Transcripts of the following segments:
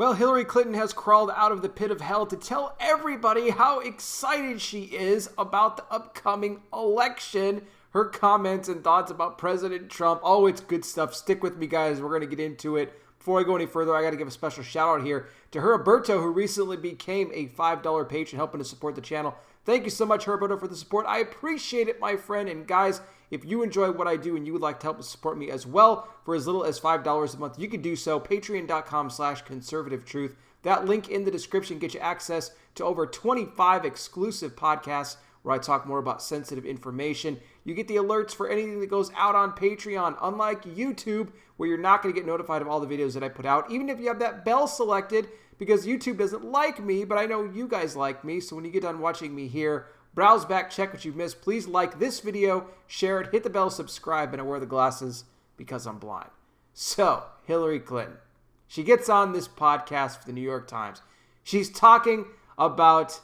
Well, Hillary Clinton has crawled out of the pit of hell to tell everybody how excited she is about the upcoming election. Her comments and thoughts about President Trump. Oh, it's good stuff. Stick with me, guys. We're going to get into it. Before I go any further, I got to give a special shout out here to Heriberto, who recently became a $5 patron, helping to support the channel. Thank you so much, Heriberto, for the support. I appreciate it, my friend. And guys, if you enjoy what I do and you would like to help support me as well for as little as $5 a month, you can do so. Patreon.com/conservativetruth. That link in the description gets you access to over 25 exclusive podcasts where I talk more about sensitive information. You get the alerts for anything that goes out on Patreon, unlike YouTube, where you're not going to get notified of all the videos that I put out, even if you have that bell selected, because YouTube doesn't like me, but I know you guys like me. So when you get done watching me here, browse back, check what you've missed. Please like this video, share it, hit the bell, subscribe, and I wear the glasses because I'm blind. So, Hillary Clinton, she gets on this podcast for the New York Times. She's talking about,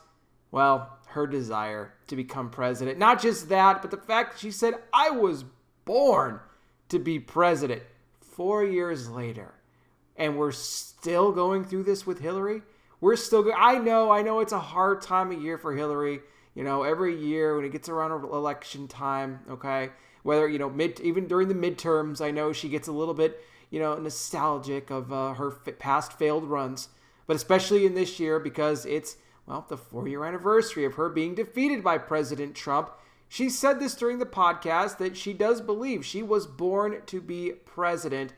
well, her desire to become president. Not just that, but the fact that she said, I was born to be president 4 years later. And we're still going through this with Hillary. We're still going. I know it's a hard time of year for Hillary. You know, every year when it gets around election time, okay, whether, you know, even during the midterms, I know she gets a little bit, you know, nostalgic of her past failed runs. But especially in this year, because it's, well, the 4-year anniversary of her being defeated by President Trump. She said this during the podcast that she does believe she was born to be president.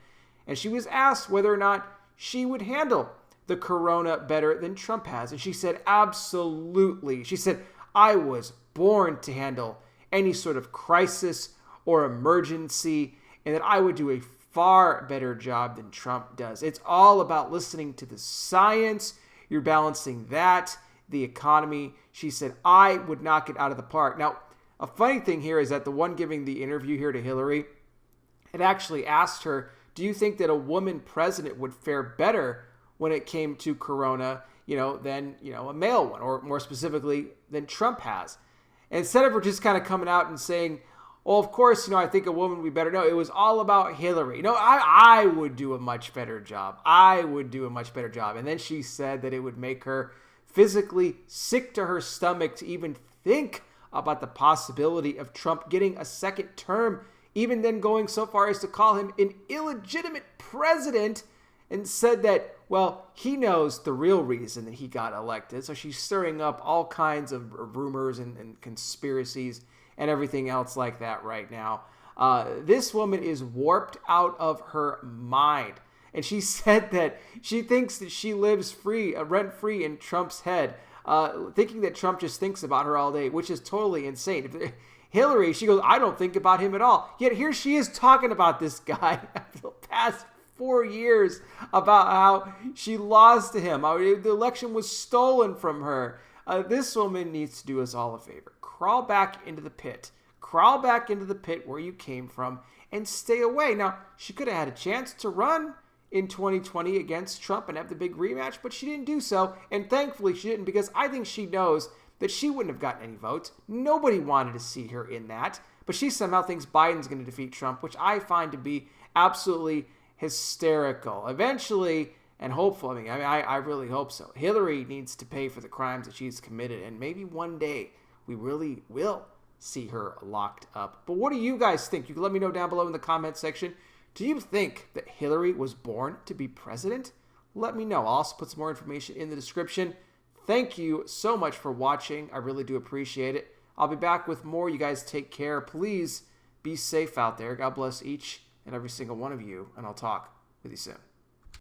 And she was asked whether or not she would handle the corona better than Trump has. And she said, absolutely. She said, I was born to handle any sort of crisis or emergency, and that I would do a far better job than Trump does. It's all about listening to the science. You're balancing that, the economy. She said, I would knock it out of the park. Now, a funny thing here is that the one giving the interview here to Hillary had actually asked her, do you think that a woman president would fare better when it came to corona, you know, than, you know, a male one, or more specifically than Trump has? And instead of her just kind of coming out and saying, well, of course, you know, I think a woman would be better. No, it was all about Hillary. No, I would do a much better job. I would do a much better job. And then she said that it would make her physically sick to her stomach to even think about the possibility of Trump getting a second term, even then going so far as to call him an illegitimate president, and said that, well, he knows the real reason that he got elected. So she's stirring up all kinds of rumors and conspiracies and everything else like that right now. This woman is warped out of her mind. And she said that she thinks that she lives free, rent-free in Trump's head, thinking that Trump just thinks about her all day, which is totally insane. Hillary, she goes, I don't think about him at all. Yet here she is talking about this guy for the past 4 years, about how she lost to him, how the election was stolen from her. This woman needs to do us all a favor. Crawl back into the pit. Crawl back into the pit where you came from and stay away. Now, she could have had a chance to run in 2020 against Trump and have the big rematch, but she didn't do so. And thankfully she didn't, because I think she knows that she wouldn't have gotten any votes. Nobody wanted to see her in that. But she somehow thinks Biden's going to defeat Trump, which I find to be absolutely hysterical. Eventually, and hopefully, I really hope so, Hillary needs to pay for the crimes that she's committed. And maybe one day we really will see her locked up. But what do you guys think? You can let me know down below in the comment section. Do you think that Hillary was born to be president? Let me know. I'll also put some more information in the description. Thank you so much for watching. I really do appreciate it. I'll be back with more. You guys take care. Please be safe out there. God bless each and every single one of you, and I'll talk with you soon.